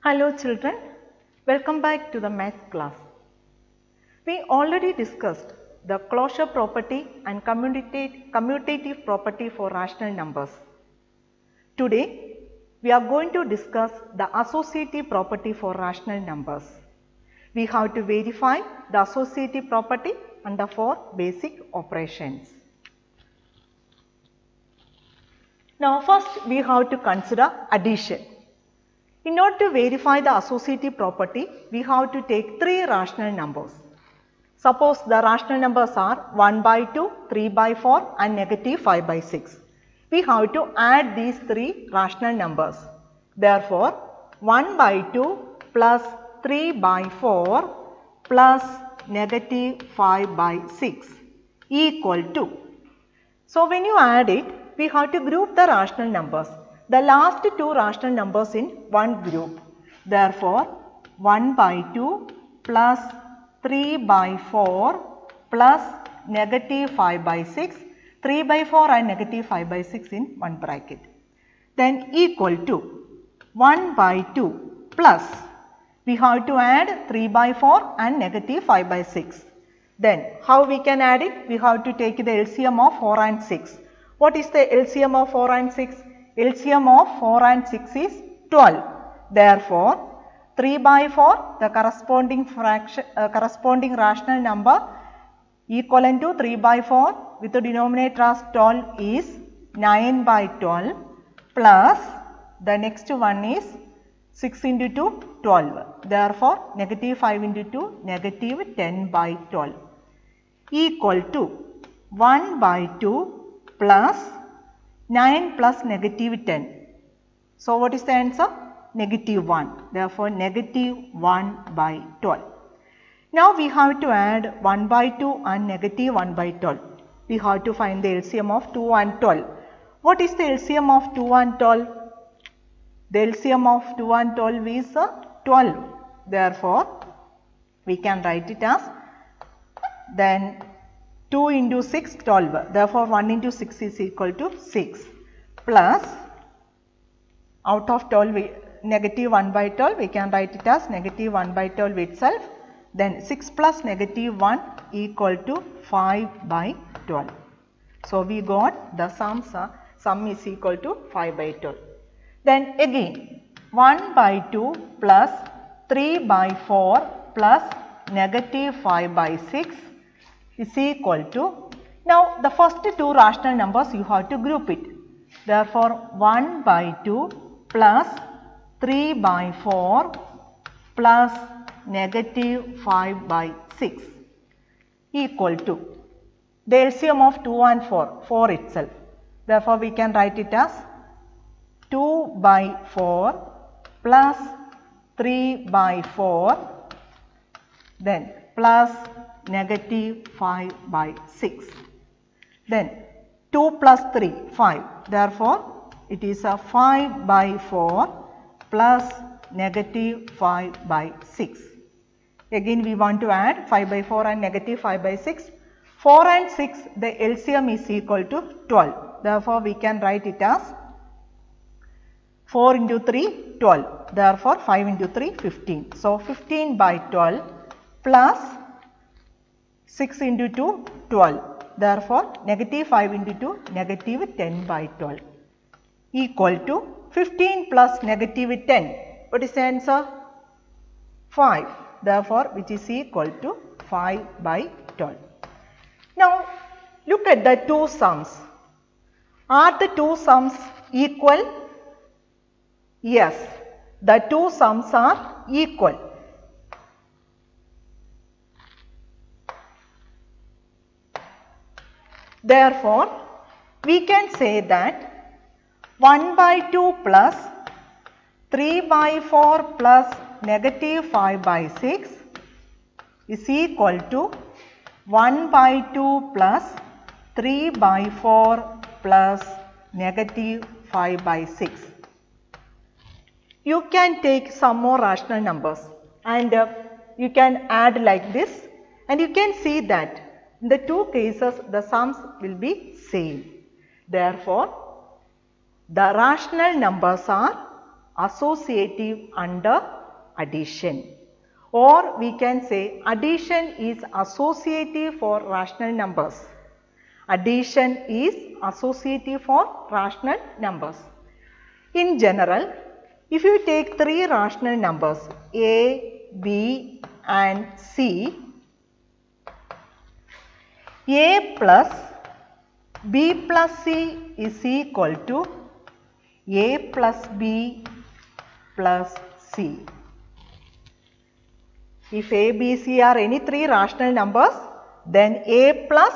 Hello children, welcome back to the math class. We already discussed the closure property and commutative property for rational numbers. Today we are going to discuss the associative property for rational numbers. We have to verify the associative property under 4 basic operations. Now first we have to consider addition. In order to verify the associative property, we have to take 3 rational numbers. Suppose the rational numbers are 1 by 2, 3 by 4 and negative 5 by 6. We have to add these 3 rational numbers. Therefore, 1 by 2 plus 3 by 4 plus negative 5 by 6 equal to. So, when you add it, we have to group the rational numbers. The last 2 rational numbers in one group. Therefore, 1 by 2 plus 3 by 4 plus negative 5 by 6, 3 by 4 and negative 5 by 6 in one bracket. Then equal to 1 by 2 plus, we have to add 3 by 4 and negative 5 by 6. Then how we can add it? We have to take the LCM of 4 and 6. What is the LCM of 4 and 6? LCM of 4 and 6 is 12. Therefore, 3 by 4, the corresponding rational number equivalent to 3 by 4 with the denominator as 12 is 9 by 12 plus the next one is 6 into 2, 12. Therefore, negative 5 into 2, negative 10 by 12 equal to 1 by 2 plus 9 plus negative 10. So, what is the answer? Negative 1. Therefore, negative 1 by 12. Now, we have to add 1 by 2 and negative 1 by 12. We have to find the LCM of 2 and 12. What is the LCM of 2 and 12? The LCM of 2 and 12 is 12. Therefore, we can write it as then 2 into 6, 12. Therefore, 1 into 6 is equal to 6 plus out of 12 negative 1 by 12 we can write it as negative 1 by 12 itself. Then 6 plus negative 1 equal to 5 by 12. So, we got the sum is equal to 5 by 12. Then again 1 by 2 plus 3 by 4 plus negative 5 by 6 is equal to, now the first 2 rational numbers you have to group it. Therefore, 1 by 2 plus 3 by 4 plus negative 5 by 6 equal to the LCM of 2 and 4 itself. Therefore, we can write it as 2 by 4 plus 3 by 4 then plus negative 5 by 6. Then 2 plus 3, 5. Therefore, it is a 5 by 4 plus negative 5 by 6. Again, we want to add 5 by 4 and negative 5 by 6. 4 and 6, the LCM is equal to 12. Therefore, we can write it as 4 into 3, 12. Therefore, 5 into 3, 15. So, 15 by 12 plus 6 into 2, 12. Therefore, negative 5 into 2, negative 10 by 12 equal to 15 plus negative 10. What is the answer? 5. Therefore, which is equal to 5 by 12. Now, look at the 2 sums. Are the 2 sums equal? Yes, the 2 sums are equal. Therefore, we can say that 1 by 2 plus 3 by 4 plus negative 5 by 6 is equal to 1 by 2 plus 3 by 4 plus negative 5 by 6. You can take some more rational numbers and you can add like this, and you can see that in the 2 cases the sums will be same. Therefore, the rational numbers are associative under addition. Or we can say addition is associative for rational numbers. Addition is associative for rational numbers. In general, if you take three rational numbers A, B and C, A plus B plus C is equal to A plus B plus C. If A, B, C are any three rational numbers, then A plus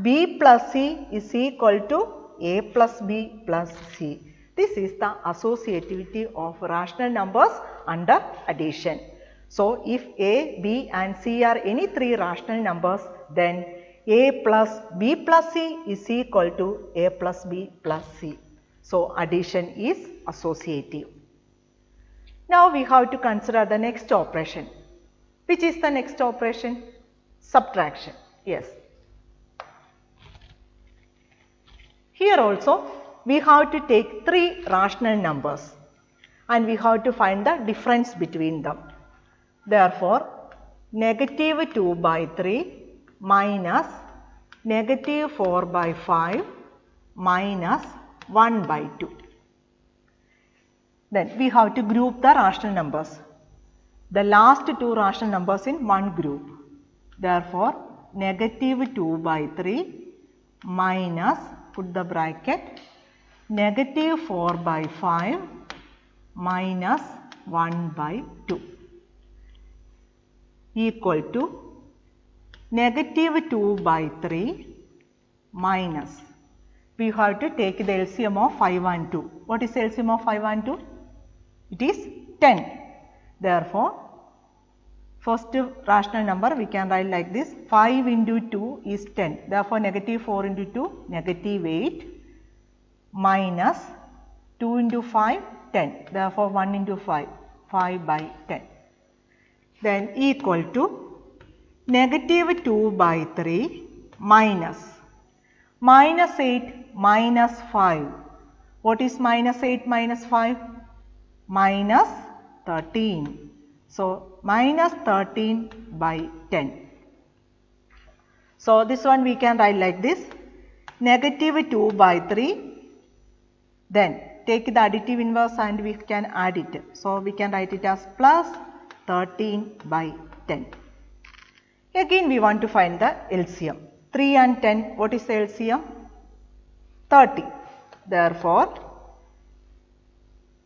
B plus C is equal to A plus B plus C. This is the associativity of rational numbers under addition. So, if A, B and C are any three rational numbers, then A plus B plus C is equal to A plus B plus C. So, addition is associative. Now, we have to consider the next operation. Which is the next operation? Subtraction. Yes. Here also we have to take three rational numbers and we have to find the difference between them. Therefore, negative 2 by 3 minus negative 4 by 5 minus 1 by 2. Then we have to group the rational numbers. The last two rational numbers in one group. Therefore, negative 2 by 3 minus, put the bracket, negative 4 by 5 minus 1 by 2 equal to negative 2 by 3 minus, we have to take the LCM of 5 and 2. What is the LCM of 5 and 2? It is 10. Therefore, first rational number we can write like this, 5 into 2 is 10. Therefore, negative 4 into 2, negative 8 minus 2 into 5, 10. Therefore, 1 into 5, 5 by 10. Then equal to negative 2 by 3 minus 8 minus 5. What is minus 8 minus 5? Minus 13. So, minus 13 by 10. So, this one we can write like this, negative 2 by 3, then take the additive inverse and we can add it. So, we can write it as plus 13 by 10. Again we want to find the LCM. 3 and 10, what is the LCM? 30. Therefore,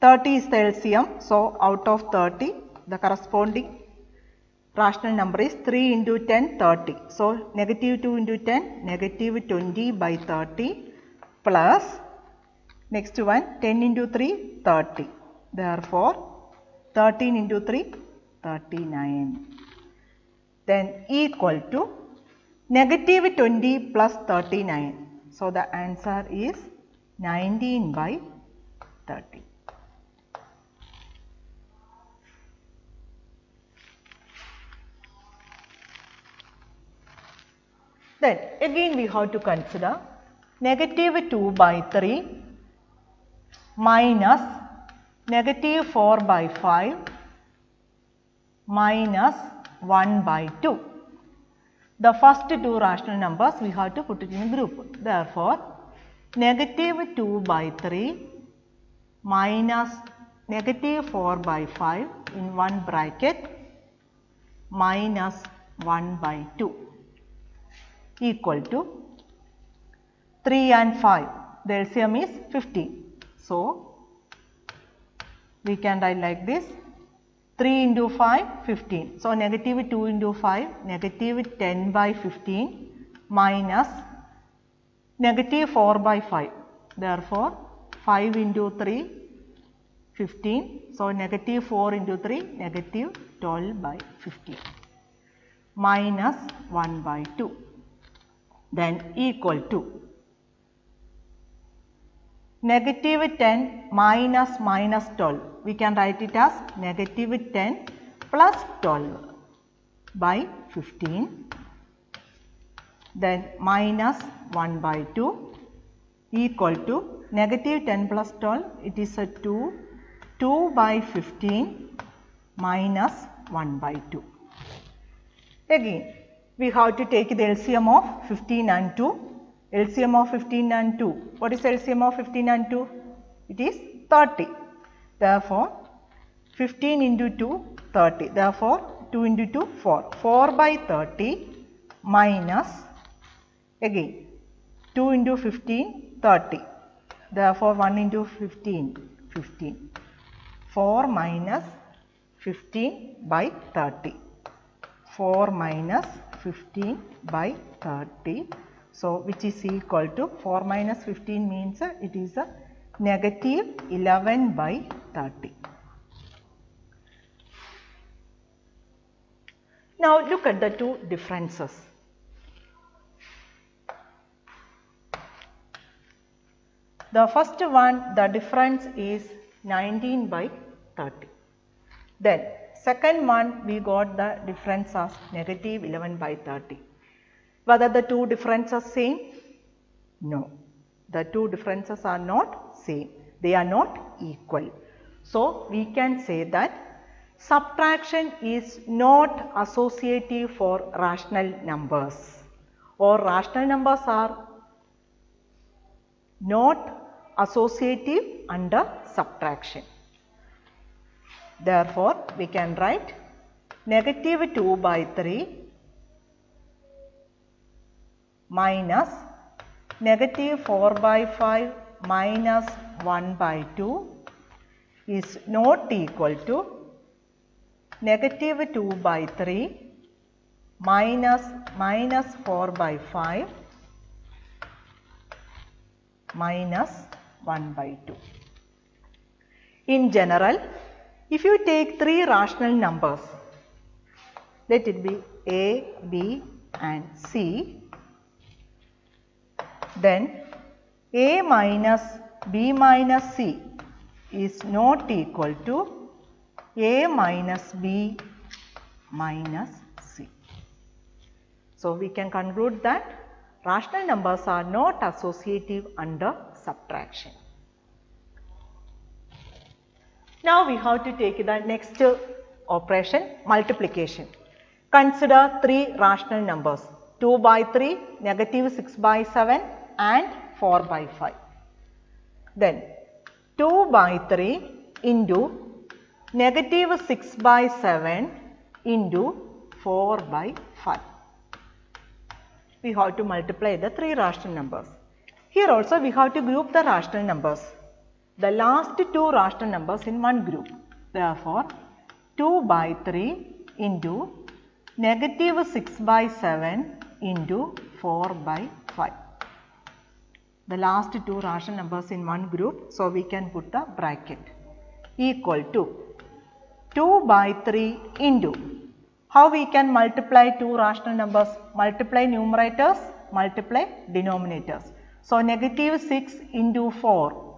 30 is the LCM. So, out of 30, the corresponding rational number is 3 into 10, 30. So, negative 2 into 10, negative 20 by 30 plus next one 10 into 3, 30. Therefore, 13 into 3, 39. Then equal to negative 20 plus 39. So, the answer is 19 by 30. Then again we have to consider negative 2 by 3 minus negative 4 by 5 minus 1 by 2. The first two rational numbers we have to put it in a group. Therefore, negative 2 by 3 minus negative 4 by 5 in one bracket minus 1 by 2 equal to 3 and 5. The LCM is 15. So, we can write like this, 3 into 5, 15. So, negative 2 into 5, negative 10 by 15 minus negative 4 by 5. Therefore, 5 into 3, 15. So, negative 4 into 3, negative 12 by 15 minus 1 by 2. Then equal to negative 10 minus minus 12. We can write it as negative 10 plus 12 by 15. Then minus 1 by 2 equal to negative 10 plus 12. It is a 2 2 by 15 minus 1 by 2. Again, we have to take the LCM of 15 and 2. LCM of 15 and 2. What is LCM of 15 and 2? It is 30. Therefore, 15 into 2, 30. Therefore, 2 into 2, 4. 4 by 30 minus, again, 2 into 15, 30. Therefore, 1 into 15, 15. 4 minus 15 by 30. 4 minus 15 by 30. So, which is equal to 4 minus 15 means it is a negative 11 by 30. Now, look at the two differences. The first one, the difference is 19 by 30. Then, second one, we got the difference as negative 11 by 30. Whether the two differences same? No. The two differences are not same. They are not equal. So, we can say that subtraction is not associative for rational numbers, or rational numbers are not associative under subtraction. Therefore, we can write negative 2 by 3 minus negative 4 by 5 minus 1 by 2 is not equal to negative 2 by 3 minus 4 by 5 minus 1 by 2. In general, if you take three rational numbers, let it be A, B and C, then A minus B minus C is not equal to A minus B minus C. So, we can conclude that rational numbers are not associative under subtraction. Now, we have to take the next operation, multiplication. Consider three rational numbers, 2 by 3, negative 6 by 7 and 4 by 5. Then 2 by 3 into negative 6 by 7 into 4 by 5. We have to multiply the three rational numbers. Here also we have to group the rational numbers. The last two rational numbers in one group. Therefore, 2 by 3 into negative 6 by 7 into 4 by 5. The last two rational numbers in one group. So, we can put the bracket equal to 2 by 3 into. How we can multiply two rational numbers? Multiply numerators, multiply denominators. So, negative 6 into 4.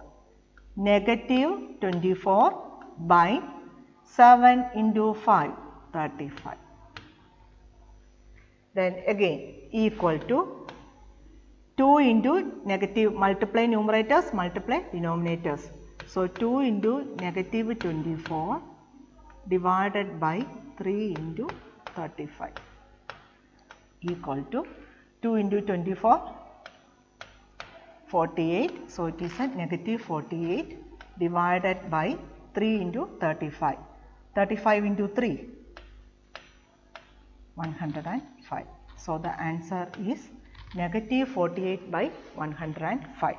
Negative 24 by 7 into 5, 35. Then again equal to 2 into negative, multiply numerators, multiply denominators. So, 2 into negative 24 divided by 3 into 35 equal to 2 into 24, 48. So, it is a negative 48 divided by 3 into 35. 35 into 3, 105. So, the answer is negative 48 by 105.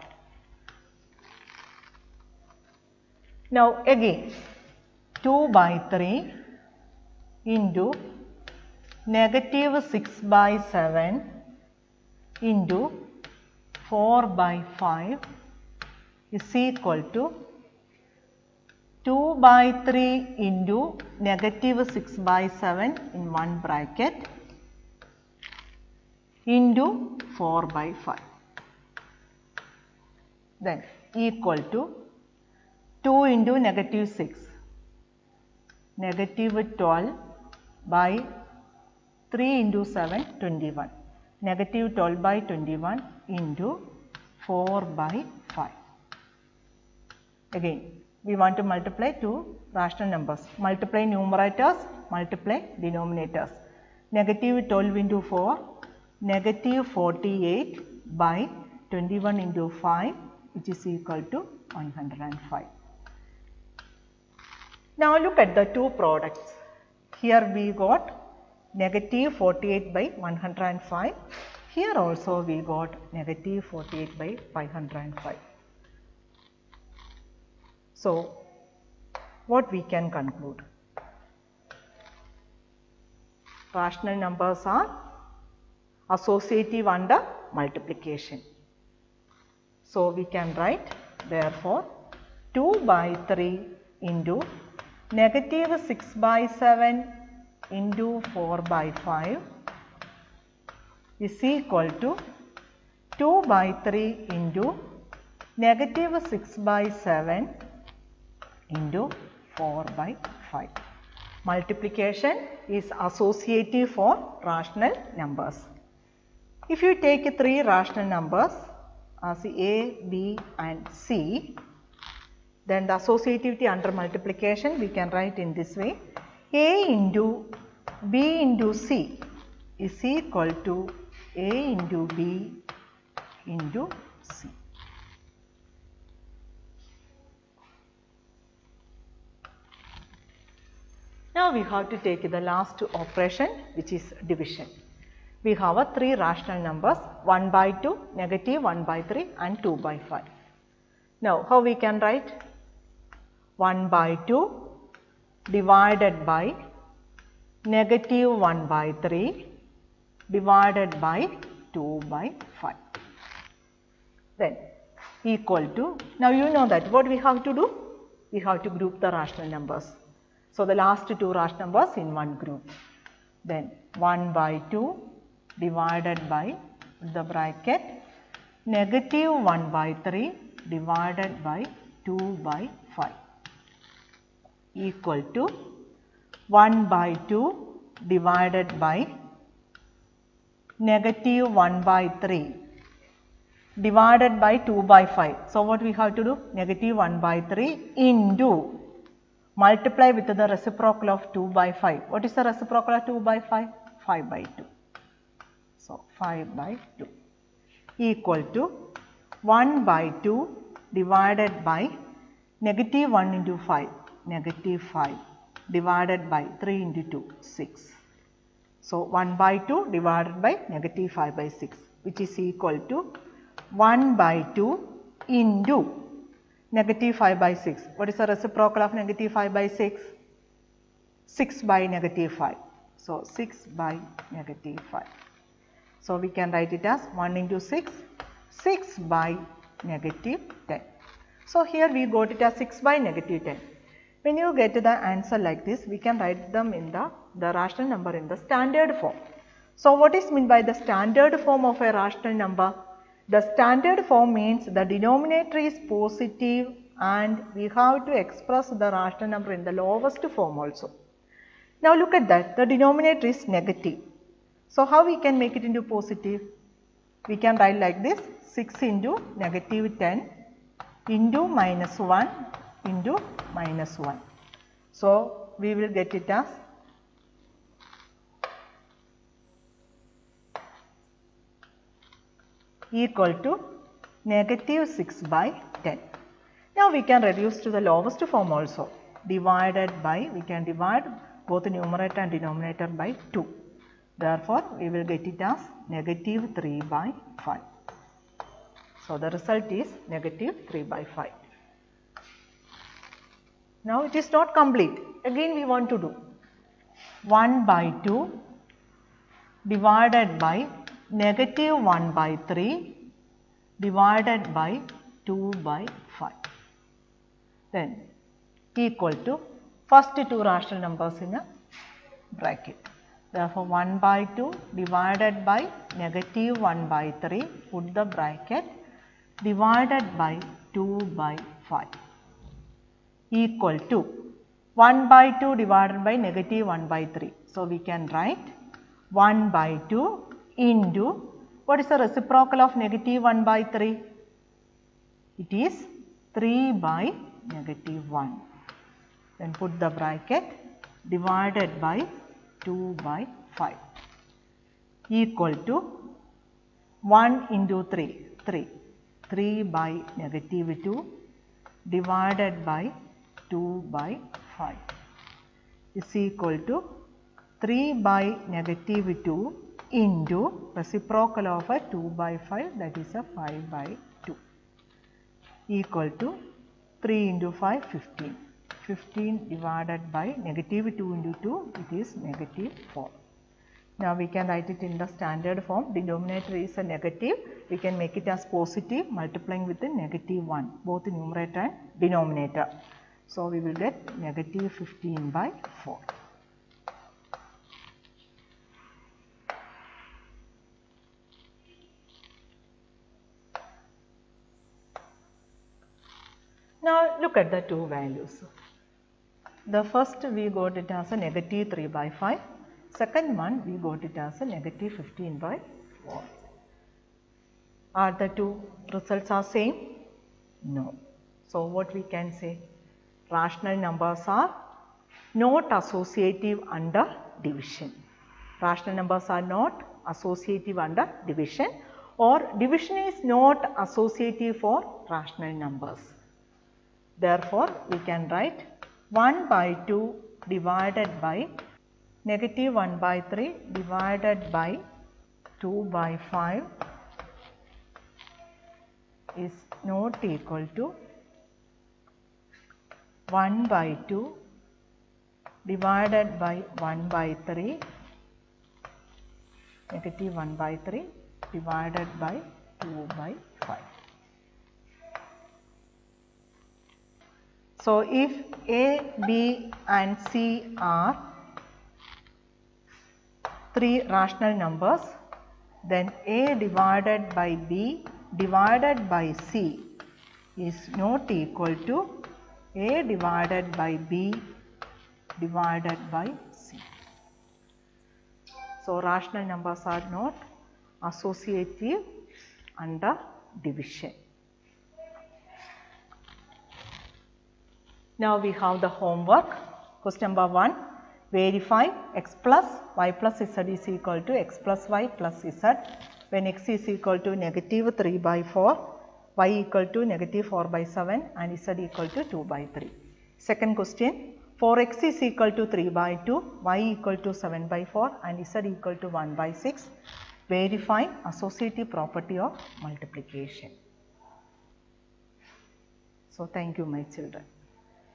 Now, again 2 by 3 into negative 6 by 7 into 4 by 5 is equal to 2 by 3 into negative 6 by 7 in one bracket into 4 by 5. Then equal to 2 into negative 6, negative 12 by 3 into 7, 21. Negative 12 by 21 into 4 by 5. Again we want to multiply two rational numbers. Multiply numerators, multiply denominators. Negative 12 into 4, negative 48 by 21 into 5, which is equal to 105. Now look at the two products. Here we got negative 48 by 105. Here also we got negative 48 by 505. So, what we can conclude? Rational numbers are associative under multiplication. So, we can write therefore 2 by 3 into negative 6 by 7 into 4 by 5 is equal to 2 by 3 into negative 6 by 7 into 4 by 5. Multiplication is associative for rational numbers. If you take three rational numbers as A, B and C, then the associativity under multiplication we can write in this way: A into B into C is equal to A into B into C. Now we have to take the last operation, which is division. We have three rational numbers: 1 by 2, negative 1 by 3 and 2 by 5. Now how we can write? 1 by 2 divided by negative 1 by 3 divided by 2 by 5. Then equal to, now you know that what we have to do? We have to group the rational numbers. So the last two rational numbers in one group. Then 1 by 2 divided by the bracket negative 1 by 3 divided by 2 by 5 equal to 1 by 2 divided by negative 1 by 3 divided by 2 by 5. So what we have to do? Negative 1 by 3 into multiply with the reciprocal of 2 by 5. What is the reciprocal of 2 by 5? 5 by 2. So 5 by 2 equal to 1 by 2 divided by negative 1 into 5, negative 5 divided by 3 into 2, 6. So 1 by 2 divided by negative 5 by 6, which is equal to 1 by 2 into negative 5 by 6. What is the reciprocal of negative 5 by 6? 6 by negative 5. So 6 by negative 5. So we can write it as 1 into 6, 6 by negative 10. So here we got it as 6 by negative 10. When you get the answer like this, we can write them in the rational number in the standard form. So what is meant by the standard form of a rational number? The standard form means the denominator is positive and we have to express the rational number in the lowest form also. Now look at that, the denominator is negative. So how we can make it into positive? We can write like this: 6 into negative 10 into minus 1 into minus 1. So we will get it as equal to negative 6 by 10. Now we can reduce to the lowest form also. Divided by, we can divide both the numerator and denominator by 2. Therefore, we will get it as negative 3 by 5. So the result is negative 3 by 5. Now it is not complete. Again we want to do 1 by 2 divided by negative 1 by 3 divided by 2 by 5. Then equal to first two rational numbers in a bracket. Therefore 1 by 2 divided by negative 1 by 3, put the bracket, divided by 2 by 5 equal to 1 by 2 divided by negative 1 by 3. So we can write 1 by 2 into, what is the reciprocal of negative 1 by 3? It is 3 by negative 1. Then put the bracket divided by 2 by 5 equal to 1 into 3, 3. 3 by negative 2 divided by 2 by 5 is equal to 3 by negative 2 into reciprocal of a 2 by 5, that is a 5 by 2, equal to 3 into 5, 15. 15 divided by negative 2 into 2, it is negative 4. Now we can write it in the standard form. Denominator is a negative. We can make it as positive multiplying with the negative 1, both numerator and denominator. So we will get negative 15 by 4. Now look at the two values. The first we got it as a negative 3 by 5. Second one we got it as a negative 15 by 4. Are the two results are same? No. So what we can say? Rational numbers are not associative under division. Rational numbers are not associative under division, or division is not associative for rational numbers. Therefore, we can write 1 by 2 divided by negative 1 by 3 divided by 2 by 5 is not equal to 1 by 2 divided by 1 by 3 negative 1 by 3 divided by 2 by 5. So, if A, B and C are three rational numbers, then A divided by B divided by C is not equal to A divided by B divided by C. So, rational numbers are not associative under division. Now we have the homework. Question number 1. Verify x plus y plus z is equal to x plus y plus z when x is equal to negative 3 by 4, y equal to negative 4 by 7 and z equal to 2 by 3. Second question. For x is equal to 3 by 2, y equal to 7 by 4 and z equal to 1 by 6. Verify associative property of multiplication. So, thank you my children.